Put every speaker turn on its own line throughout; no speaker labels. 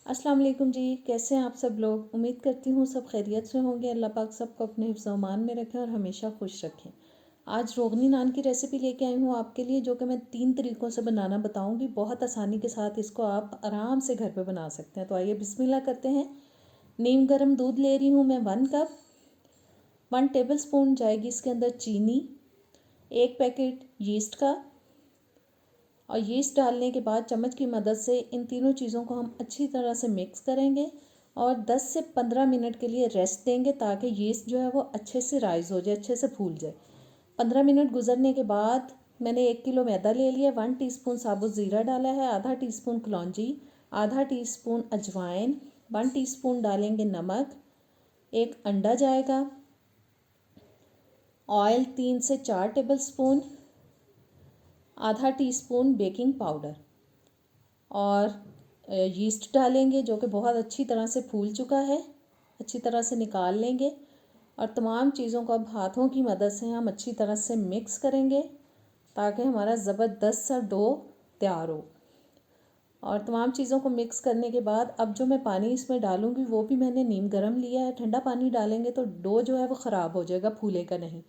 अस्सलाम वालेकुम जी। कैसे हैं आप सब लोग। उम्मीद करती हूँ सब खैरियत से होंगे। अल्लाह पाक सबको अपने हिफ्ज़ व अमान में रखें और हमेशा खुश रखें। आज रोगनी नान की रेसिपी लेके आई हूँ आपके लिए, जो कि मैं 3 तरीक़ों से बनाना बताऊँगी। बहुत आसानी के साथ इसको आप आराम से घर पे बना सकते हैं। तो आइए बिस्मिल्लाह करते हैं। नीम गर्म दूध ले रही हूँ मैं 1 कप। 1 टेबल स्पून जाएगी इसके अंदर चीनी, 1 पैकेट यीस्ट का। और यीस्ट डालने के बाद चम्मच की मदद से इन तीनों चीज़ों को हम अच्छी तरह से मिक्स करेंगे और 10 से 15 मिनट के लिए रेस्ट देंगे, ताकि यीस्ट जो है वो अच्छे से राइज़ हो जाए, अच्छे से फूल जाए। 15 मिनट गुजरने के बाद मैंने 1 किलो मैदा ले लिया। 1 टीस्पून साबुत ज़ीरा डाला है, आधा टीस्पून कलौंजी, आधा टीस्पून अजवाइन, 1 टीस्पून डालेंगे नमक, 1 अंडा जाएगा, ऑयल 3 से 4 टेबल स्पून, आधा टीस्पून बेकिंग पाउडर और यीस्ट डालेंगे, जो कि बहुत अच्छी तरह से फूल चुका है। अच्छी तरह से निकाल लेंगे और तमाम चीज़ों को अब हाथों की मदद से हम अच्छी तरह से मिक्स करेंगे, ताकि हमारा ज़बरदस्त सा डो तैयार हो। और तमाम चीज़ों को मिक्स करने के बाद अब जो मैं पानी इसमें डालूँगी वो भी मैंने नीम गर्म लिया है। ठंडा पानी डालेंगे तो डो जो है वो ख़राब हो जाएगा, फूलेगा नहीं।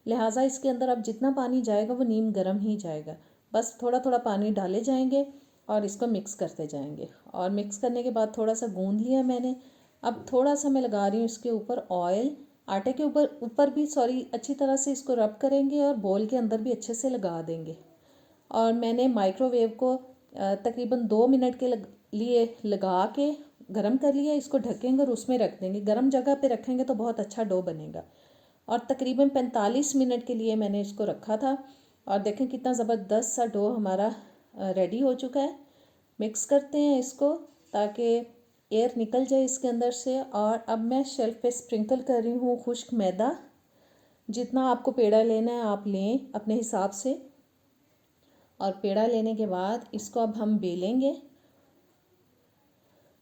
लिहाजा इसके अंदर अब जितना पानी जाएगा वो नीम गर्म ही जाएगा। बस थोड़ा थोड़ा पानी डाले जाएंगे और इसको मिक्स करते जाएंगे। और मिक्स करने के बाद थोड़ा सा गूंद लिया मैंने। अब थोड़ा सा मैं लगा रही हूँ इसके ऊपर ऑयल। आटे के ऊपर ऊपर भी अच्छी तरह से इसको रब करेंगे और बोल के अंदर भी अच्छे से लगा देंगे। और मैंने माइक्रोवेव को तकरीबन 2 मिनट के लिए लगा के गरम कर लिया। इसको ढकेंगे और उसमें रख देंगे। गरम जगह पे रखेंगे तो बहुत अच्छा डो बनेगा। और तकरीबन 45 मिनट के लिए मैंने इसको रखा था। और देखें कितना ज़बरदस्त सा डो हमारा रेडी हो चुका है। मिक्स करते हैं इसको ताकि एयर निकल जाए इसके अंदर से। और अब मैं शेल्फ पे स्प्रिंकल कर रही हूँ खुश्क मैदा। जितना आपको पेड़ा लेना है आप लें अपने हिसाब से। और पेड़ा लेने के बाद इसको अब हम बेलेंगे।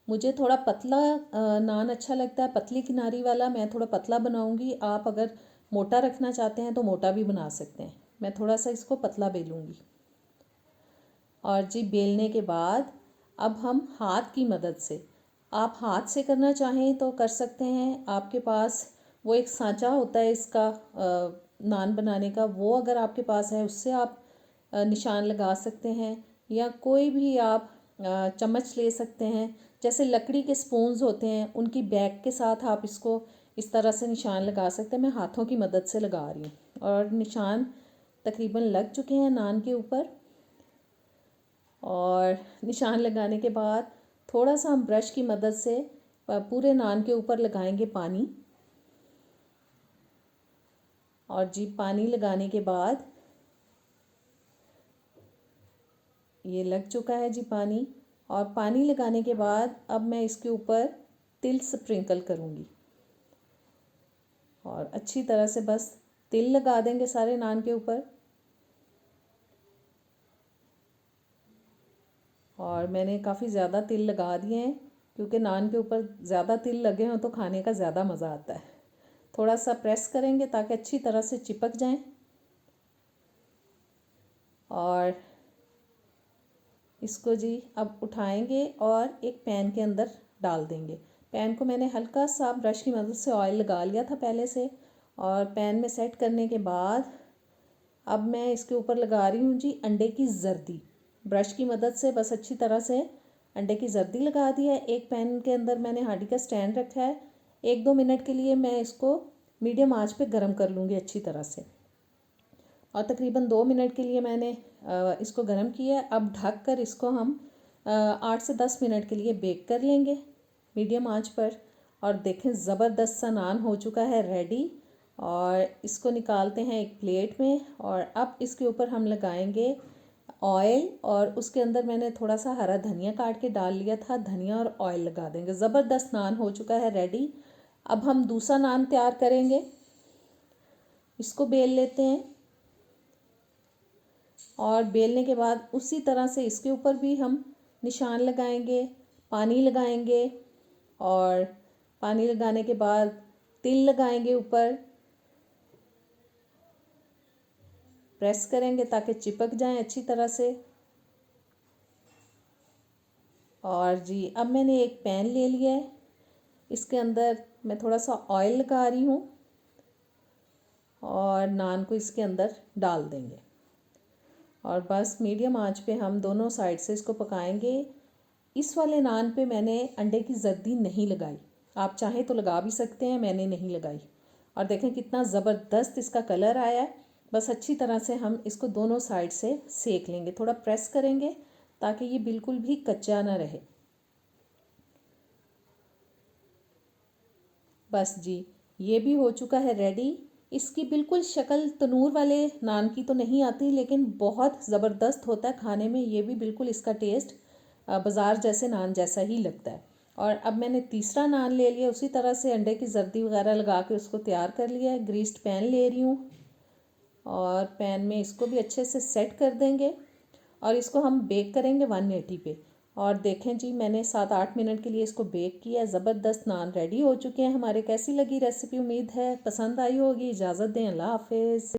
मुझे थोड़ा पतला नान अच्छा लगता है, पतली किनारी वाला। मैं थोड़ा पतला बनाऊंगी। आप अगर मोटा रखना चाहते हैं तो मोटा भी बना सकते हैं। मैं थोड़ा सा इसको पतला बेलूंगी। और जी बेलने के बाद अब हम हाथ की मदद से, आप हाथ से करना चाहें तो कर सकते हैं। आपके पास वो एक सांचा होता है इसका नान बनाने का, वो अगर आपके पास है उससे आप निशान लगा सकते हैं। या कोई भी आप चम्मच ले सकते हैं। जैसे लकड़ी के स्पून्स होते हैं उनकी बैक के साथ आप इसको इस तरह से निशान लगा सकते हैं। मैं हाथों की मदद से लगा रही हूँ और निशान तकरीबन लग चुके हैं नान के ऊपर। और निशान लगाने के बाद थोड़ा सा हम ब्रश की मदद से पूरे नान के ऊपर लगाएंगे पानी। और जी पानी लगाने के बाद ये लग चुका है जी पानी। और पानी लगाने के बाद अब मैं इसके ऊपर तिल स्प्रिंकल करूँगी। और अच्छी तरह से बस तिल लगा देंगे सारे नान के ऊपर। और मैंने काफ़ी ज़्यादा तिल लगा दिए हैं, क्योंकि नान के ऊपर ज़्यादा तिल लगे हों तो खाने का ज़्यादा मज़ा आता है। थोड़ा सा प्रेस करेंगे ताकि अच्छी तरह से चिपक जाएं। और इसको जी अब उठाएंगे और एक पैन के अंदर डाल देंगे। पैन को मैंने हल्का सा ब्रश की मदद से ऑयल लगा लिया था पहले से। और पैन में सेट करने के बाद अब मैं इसके ऊपर लगा रही हूँ जी अंडे की जर्दी। ब्रश की मदद से बस अच्छी तरह से अंडे की जर्दी लगा दी है। एक पैन के अंदर मैंने हांडी का स्टैंड रखा है। 1-2 मिनट के लिए मैं इसको मीडियम आंच पे गर्म कर लूँगी अच्छी तरह से। और तकरीबन 2 मिनट के लिए मैंने इसको गर्म किया। अब ढक कर इसको हम 8 से 10 मिनट के लिए बेक कर लेंगे मीडियम आंच पर। और देखें ज़बरदस्त सा नान हो चुका है रेडी। और इसको निकालते हैं एक प्लेट में। और अब इसके ऊपर हम लगाएंगे ऑयल। और उसके अंदर मैंने थोड़ा सा हरा धनिया काट के डाल लिया था। धनिया और ऑयल लगा देंगे। ज़बरदस्त नान हो चुका है रेडी। अब हम दूसरा नान तैयार करेंगे। इसको बेल लेते हैं। और बेलने के बाद उसी तरह से इसके ऊपर भी हम निशान लगाएंगे, पानी लगाएंगे। और पानी लगाने के बाद तिल लगाएंगे ऊपर। प्रेस करेंगे ताकि चिपक जाएं अच्छी तरह से। और जी अब मैंने एक पैन ले लिया है, इसके अंदर मैं थोड़ा सा ऑयल लगा रही हूँ और नान को इसके अंदर डाल देंगे और बस मीडियम आंच पे हम दोनों साइड से इसको पकाएंगे। इस वाले नान पे मैंने अंडे की जर्दी नहीं लगाई, आप चाहें तो लगा भी सकते हैं, मैंने नहीं लगाई। और देखें कितना ज़बरदस्त इसका कलर आया है। बस अच्छी तरह से हम इसको दोनों साइड से सेक लेंगे, थोड़ा प्रेस करेंगे ताकि ये बिल्कुल भी कच्चा ना रहे। बस जी ये भी हो चुका है रेडी। इसकी बिल्कुल शक्ल तनूर वाले नान की तो नहीं आती, लेकिन बहुत ज़बरदस्त होता है खाने में। ये भी बिल्कुल इसका टेस्ट बाज़ार जैसे नान जैसा ही लगता है। और अब मैंने तीसरा नान ले लिया, उसी तरह से अंडे की जर्दी वगैरह लगा के उसको तैयार कर लिया है। ग्रीस्ड पैन ले रही हूँ और पैन में इसको भी अच्छे से सेट कर देंगे और इसको हम बेक करेंगे 180 पे। और देखें जी मैंने 7-8 मिनट के लिए इसको बेक किया। ज़बरदस्त नान रेडी हो चुके हैं हमारे। कैसी लगी रेसिपी? उम्मीद है पसंद आई होगी। इजाज़त दें, अल्लाह हाफिज़।